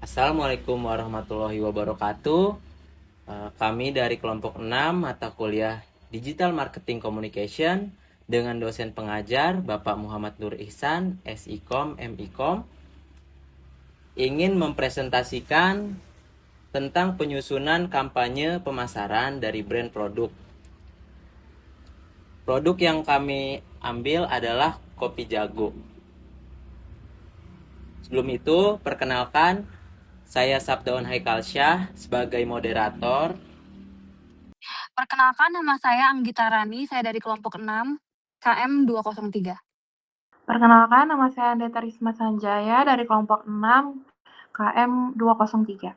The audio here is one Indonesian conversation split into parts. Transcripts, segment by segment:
Assalamualaikum warahmatullahi wabarakatuh. Kami dari kelompok 6 mata kuliah Digital Marketing Communication dengan dosen pengajar Bapak Muhammad Nur Ihsan, SIKOM, MIKOM, ingin mempresentasikan tentang penyusunan kampanye pemasaran dari brand produk. Produk yang kami ambil adalah kopi jago. Sebelum itu, perkenalkan, saya Sabdaun Haikal Syah sebagai moderator. Perkenalkan, nama saya Anggita Rani, saya dari kelompok 6, KM 203. Perkenalkan, nama saya Andeta Risma Sanjaya dari kelompok 6, KM 203.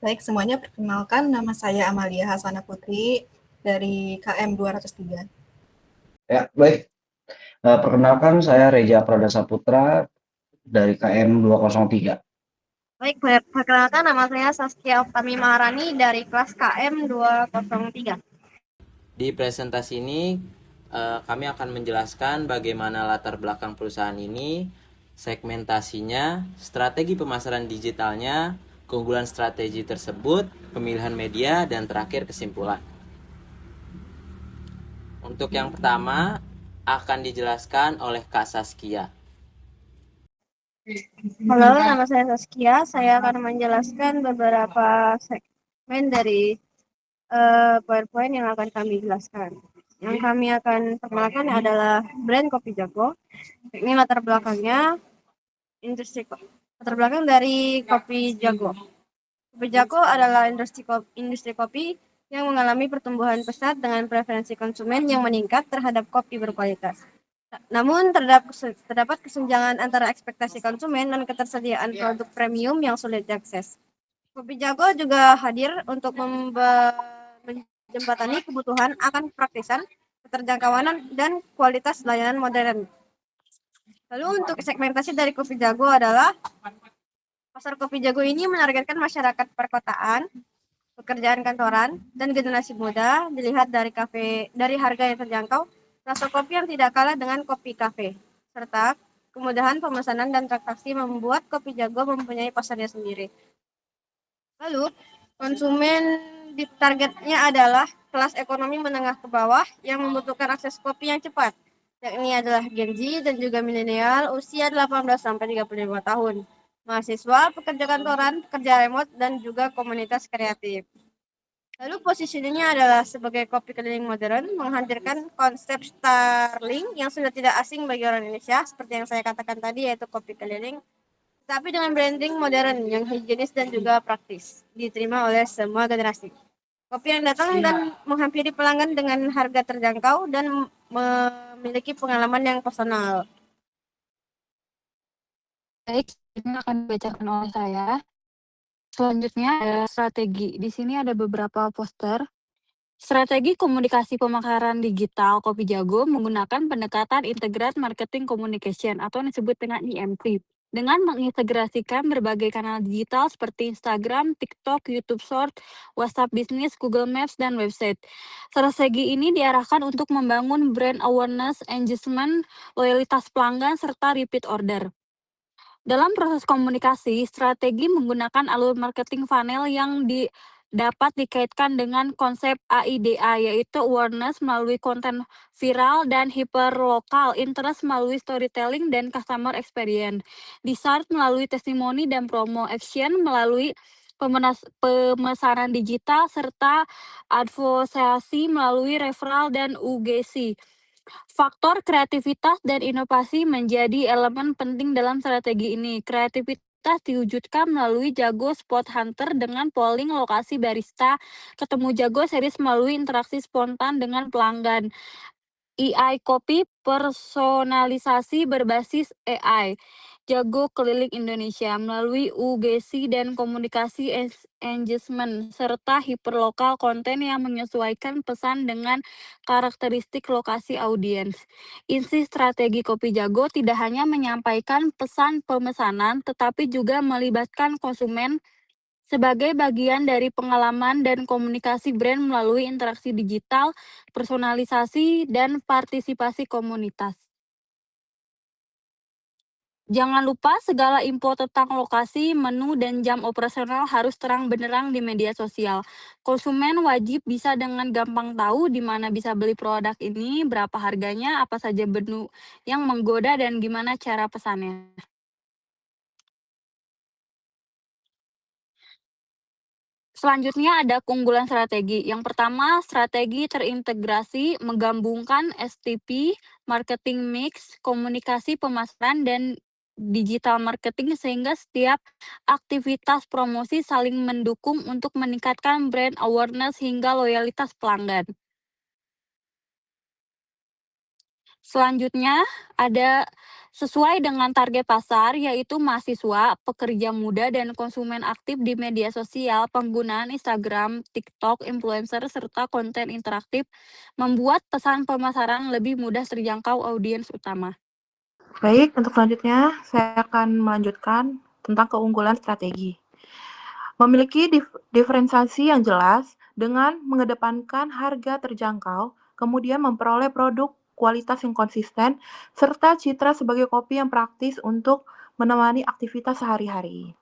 Baik, semuanya perkenalkan, nama saya Amalia Hasana Putri dari KM 203. Ya, baik. Perkenalkan, saya Reja Pradasa Putra dari KM 203. Baik, perkenalkan, nama saya Saskia Oktami Maharani dari kelas KM 203. Di presentasi ini kami akan menjelaskan bagaimana latar belakang perusahaan ini, segmentasinya, strategi pemasaran digitalnya, keunggulan strategi tersebut, pemilihan media, dan terakhir kesimpulan. Untuk yang pertama akan dijelaskan oleh Kak Saskia. Halo, nama saya Saskia. Saya akan menjelaskan beberapa segmen dari PowerPoint yang akan kami jelaskan. Yang kami akan perkenalkan adalah brand Kopi Jago. Ini latar belakangnya, latar belakang dari Kopi Jago. Kopi Jago adalah industri kopi yang mengalami pertumbuhan pesat dengan preferensi konsumen yang meningkat terhadap kopi berkualitas. Namun terdapat kesenjangan antara ekspektasi konsumen dan ketersediaan produk premium yang sulit diakses. Kopi Jago juga hadir untuk menjembatani kebutuhan akan praktisan, keterjangkauan, dan kualitas layanan modern. Lalu untuk segmentasi dari Kopi Jago adalah pasar Kopi Jago ini menargetkan masyarakat perkotaan, pekerjaan kantoran, dan generasi muda. Dilihat dari harga yang terjangkau, rasa kopi yang tidak kalah dengan kopi kafe, serta kemudahan pemesanan dan transaksi membuat Kopi Jago mempunyai pasarnya sendiri. Lalu, konsumen di targetnya adalah kelas ekonomi menengah ke bawah yang membutuhkan akses kopi yang cepat, yakni adalah Gen Z dan juga milenial usia 18-35 tahun, mahasiswa, pekerja kantoran, pekerja remote, dan juga komunitas kreatif. Lalu posisinya adalah sebagai kopi keliling modern, menghadirkan konsep Starling yang sudah tidak asing bagi orang Indonesia, seperti yang saya katakan tadi, yaitu kopi keliling, tapi dengan branding modern yang higienis dan juga praktis, diterima oleh semua generasi. Kopi yang datang dan menghampiri pelanggan dengan harga terjangkau dan memiliki pengalaman yang personal. Baik, ini akan dibacakan oleh saya. Selanjutnya ada strategi. Di sini ada beberapa poster. Strategi komunikasi pemekaran digital Kopi Jago menggunakan pendekatan Integrated Marketing Communication atau disebut dengan IMC. Dengan mengintegrasikan berbagai kanal digital seperti Instagram, TikTok, YouTube Short, WhatsApp Business, Google Maps, dan website. Strategi ini diarahkan untuk membangun brand awareness, engagement, loyalitas pelanggan, serta repeat order. Dalam proses komunikasi, strategi menggunakan alur marketing funnel yang dapat dikaitkan dengan konsep AIDA, yaitu awareness melalui konten viral dan hyperlocal, interest melalui storytelling dan customer experience, desire melalui testimoni dan promo, action melalui pemesanan digital, serta advokasi melalui referral dan UGC. Faktor kreativitas dan inovasi menjadi elemen penting dalam strategi ini. Kreativitas diwujudkan melalui Jago Spot Hunter dengan polling lokasi barista, ketemu Jago series melalui interaksi spontan dengan pelanggan. AI Kopi personalisasi berbasis AI. Jago Keliling Indonesia melalui UGC dan komunikasi engagement serta hiperlokal konten yang menyesuaikan pesan dengan karakteristik lokasi audiens. Inti strategi Kopi Jago tidak hanya menyampaikan pesan pemesanan, tetapi juga melibatkan konsumen sebagai bagian dari pengalaman dan komunikasi brand melalui interaksi digital, personalisasi, dan partisipasi komunitas. Jangan lupa segala info tentang lokasi, menu, dan jam operasional harus terang benderang di media sosial. Konsumen wajib bisa dengan gampang tahu di mana bisa beli produk ini, berapa harganya, apa saja menu yang menggoda, dan gimana cara pesannya. Selanjutnya ada keunggulan strategi. Yang pertama, strategi terintegrasi menggabungkan STP, marketing mix, komunikasi pemasaran, dan digital marketing sehingga setiap aktivitas promosi saling mendukung untuk meningkatkan brand awareness hingga loyalitas pelanggan. Selanjutnya ada sesuai dengan target pasar yaitu mahasiswa, pekerja muda, dan konsumen aktif di media sosial, penggunaan Instagram, TikTok, influencer, serta konten interaktif membuat pesan pemasaran lebih mudah terjangkau audiens utama. Baik, untuk selanjutnya saya akan melanjutkan tentang keunggulan strategi. Memiliki diferensiasi yang jelas dengan mengedepankan harga terjangkau, kemudian memperoleh produk kualitas yang konsisten, serta citra sebagai kopi yang praktis untuk menemani aktivitas sehari-hari.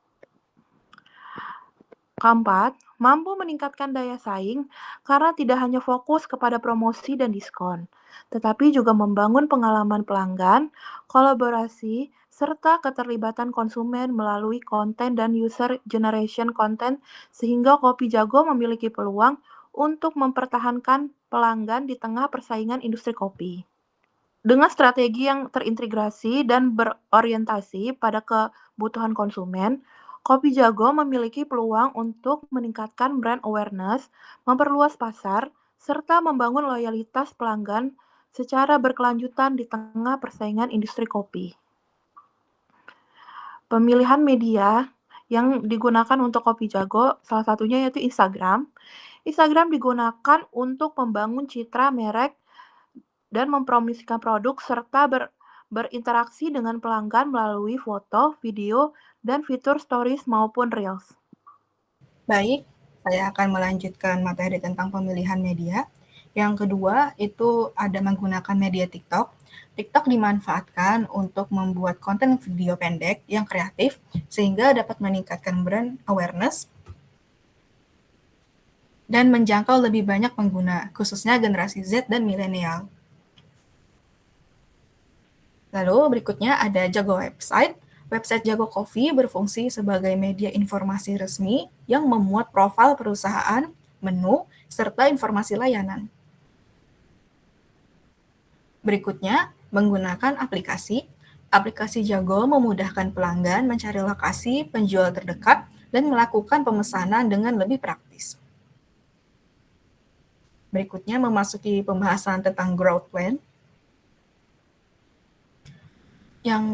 Keempat, mampu meningkatkan daya saing karena tidak hanya fokus kepada promosi dan diskon, tetapi juga membangun pengalaman pelanggan, kolaborasi, serta keterlibatan konsumen melalui konten dan user generation content sehingga Kopi Jago memiliki peluang untuk mempertahankan pelanggan di tengah persaingan industri kopi. Dengan strategi yang terintegrasi dan berorientasi pada kebutuhan konsumen, Kopi Jago memiliki peluang untuk meningkatkan brand awareness, memperluas pasar, serta membangun loyalitas pelanggan secara berkelanjutan di tengah persaingan industri kopi. Pemilihan media yang digunakan untuk Kopi Jago salah satunya yaitu Instagram. Instagram digunakan untuk membangun citra merek dan mempromosikan produk serta berinteraksi dengan pelanggan melalui foto, video, dan fitur stories maupun reels. Baik, saya akan melanjutkan materi tentang pemilihan media. Yang kedua itu ada menggunakan media TikTok. TikTok dimanfaatkan untuk membuat konten video pendek yang kreatif sehingga dapat meningkatkan brand awareness dan menjangkau lebih banyak pengguna, khususnya generasi Z dan milenial. Lalu berikutnya ada Jago Website. Website Jago Coffee berfungsi sebagai media informasi resmi yang memuat profil perusahaan, menu, serta informasi layanan. Berikutnya, menggunakan aplikasi. Aplikasi Jago memudahkan pelanggan mencari lokasi penjual terdekat dan melakukan pemesanan dengan lebih praktis. Berikutnya memasuki pembahasan tentang growth plan. Yang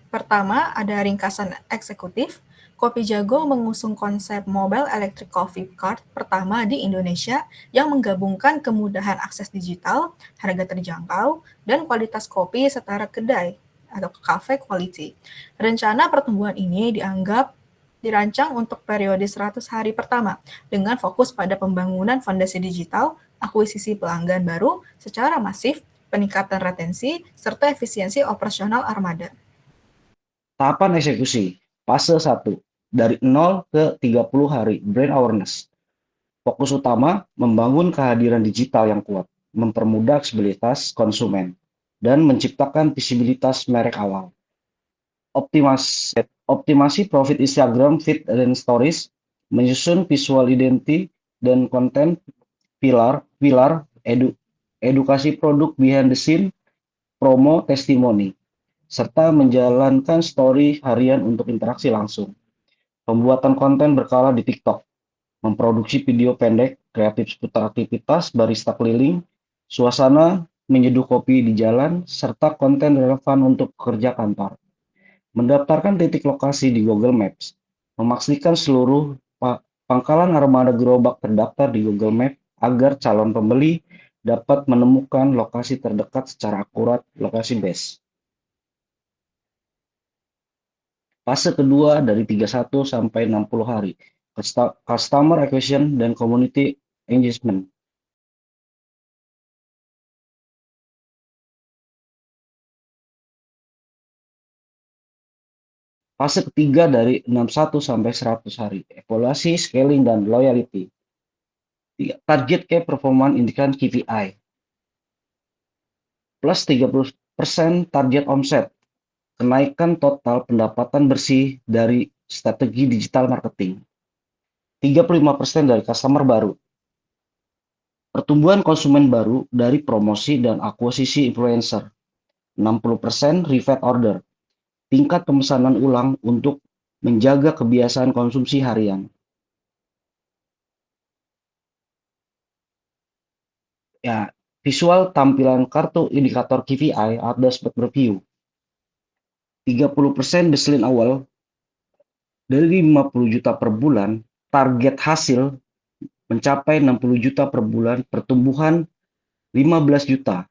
pertama ada ringkasan eksekutif. Kopi Jago mengusung konsep Mobile Electric Coffee Cart pertama di Indonesia yang menggabungkan kemudahan akses digital, harga terjangkau, dan kualitas kopi setara kedai atau cafe quality. Rencana pertumbuhan ini dirancang untuk periode 100 hari pertama dengan fokus pada pembangunan fondasi digital, akuisisi pelanggan baru secara masif, peningkatan retensi, serta efisiensi operasional armada. Tahapan eksekusi, fase 1, dari 0 ke 30 hari, brand awareness. Fokus utama, membangun kehadiran digital yang kuat, mempermudah aksesibilitas konsumen, dan menciptakan visibilitas merek awal. Optimasi profit Instagram feed dan stories, menyusun visual identity dan konten pilar edukasi produk behind the scene, promo, testimoni, serta menjalankan story harian untuk interaksi langsung. Pembuatan konten berkala di TikTok, memproduksi video pendek kreatif seputar aktivitas barista keliling, suasana menyeduh kopi di jalan, serta konten relevan untuk pekerja kantor. Mendaftarkan titik lokasi di Google Maps, memastikan seluruh pangkalan armada gerobak terdaftar di Google Maps agar calon pembeli dapat menemukan lokasi terdekat secara akurat, lokasi base. Fase kedua dari 31 sampai 60 hari, customer acquisition dan community engagement. Fase ketiga dari 61 sampai 100 hari, evaluasi, scaling, dan loyalty. Target Key Performance Indicator KPI. Plus 30% target omset. Kenaikan total pendapatan bersih dari strategi digital marketing. 35% dari customer baru. Pertumbuhan konsumen baru dari promosi dan akuisisi influencer. 60% repeat order. Tingkat pemesanan ulang untuk menjaga kebiasaan konsumsi harian. Ya, visual tampilan kartu indikator KPI atau dashboard review. 30% baseline awal dari 50 juta per bulan, target hasil mencapai 60 juta per bulan, pertumbuhan 15 juta.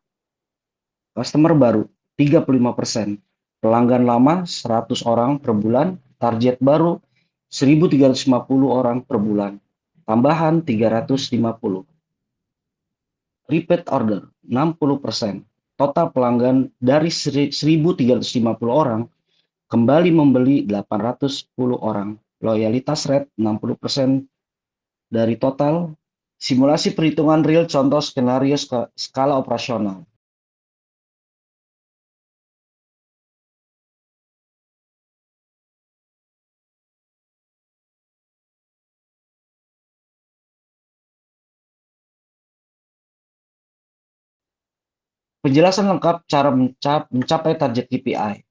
Customer baru 35%, pelanggan lama 100 orang per bulan, target baru 1.350 orang per bulan, tambahan 350. Repeat order 60%, total pelanggan dari 1.350 orang kembali membeli 810 orang, loyalitas rate 60% dari total, simulasi perhitungan real contoh skenario skala operasional. Penjelasan lengkap cara mencapai target KPI.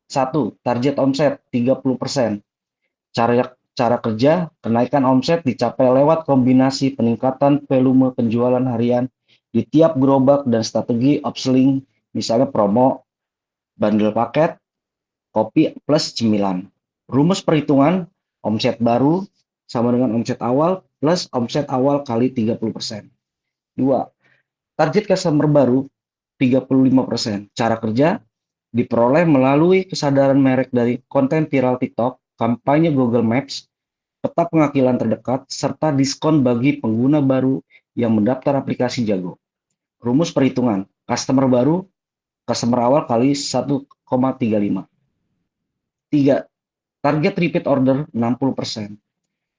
1. Target omset 30%. Cara kerja, kenaikan omset dicapai lewat kombinasi peningkatan volume penjualan harian di tiap gerobak dan strategi upselling, misalnya promo, bundle paket, kopi plus cemilan. Rumus perhitungan, omset baru sama dengan omset awal plus omset awal kali 30%. 2. Target customer baru 35%. Cara kerja diperoleh melalui kesadaran merek dari konten viral TikTok, kampanye Google Maps, peta penghasilan terdekat, serta diskon bagi pengguna baru yang mendaftar aplikasi Jago. Rumus perhitungan, customer baru, customer awal kali 1,35. 3. Target repeat order 60%.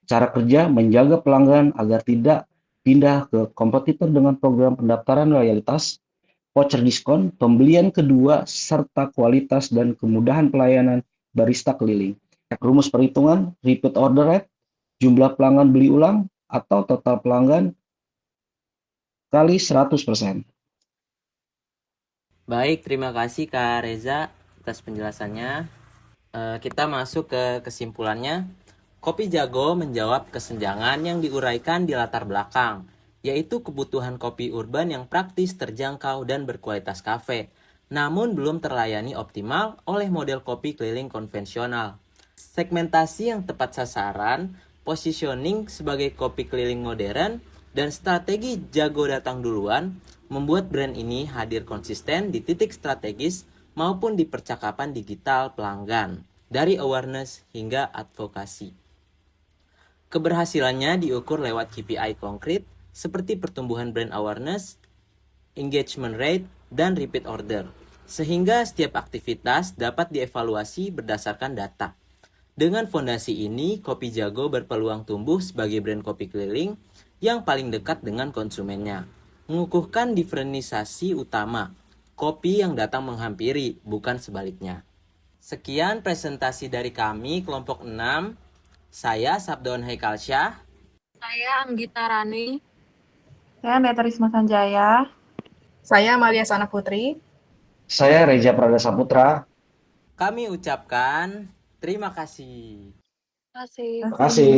Cara kerja menjaga pelanggan agar tidak pindah ke kompetitor dengan program pendaftaran loyalitas, voucher diskon, pembelian kedua, serta kualitas dan kemudahan pelayanan barista keliling. Rumus perhitungan, repeat order rate, jumlah pelanggan beli ulang, atau total pelanggan kali 100%. Baik, terima kasih Kak Reza atas penjelasannya. Kita masuk ke kesimpulannya. Kopi Jago menjawab kesenjangan yang diuraikan di latar belakang, yaitu kebutuhan kopi urban yang praktis, terjangkau, dan berkualitas kafe, namun belum terlayani optimal oleh model kopi keliling konvensional. Segmentasi yang tepat sasaran, positioning sebagai kopi keliling modern, dan strategi Jago datang duluan membuat brand ini hadir konsisten di titik strategis maupun di percakapan digital pelanggan, dari awareness hingga advokasi. Keberhasilannya diukur lewat KPI konkret seperti pertumbuhan brand awareness, engagement rate, dan repeat order, sehingga setiap aktivitas dapat dievaluasi berdasarkan data. Dengan fondasi ini, Kopi Jago berpeluang tumbuh sebagai brand kopi keliling yang paling dekat dengan konsumennya, mengukuhkan diferensiasi utama, kopi yang datang menghampiri, bukan sebaliknya. Sekian presentasi dari kami, kelompok 6. Saya Sabdawan Haikal Syah. Saya Anggita Rani. Saya Neta Risma Sanjaya. Saya Amalia Sana Putri. Saya Reza Prada Saputra. Kami ucapkan terima kasih. Terima kasih. Terima kasih.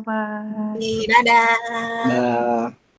Bye. Dadah. Dah.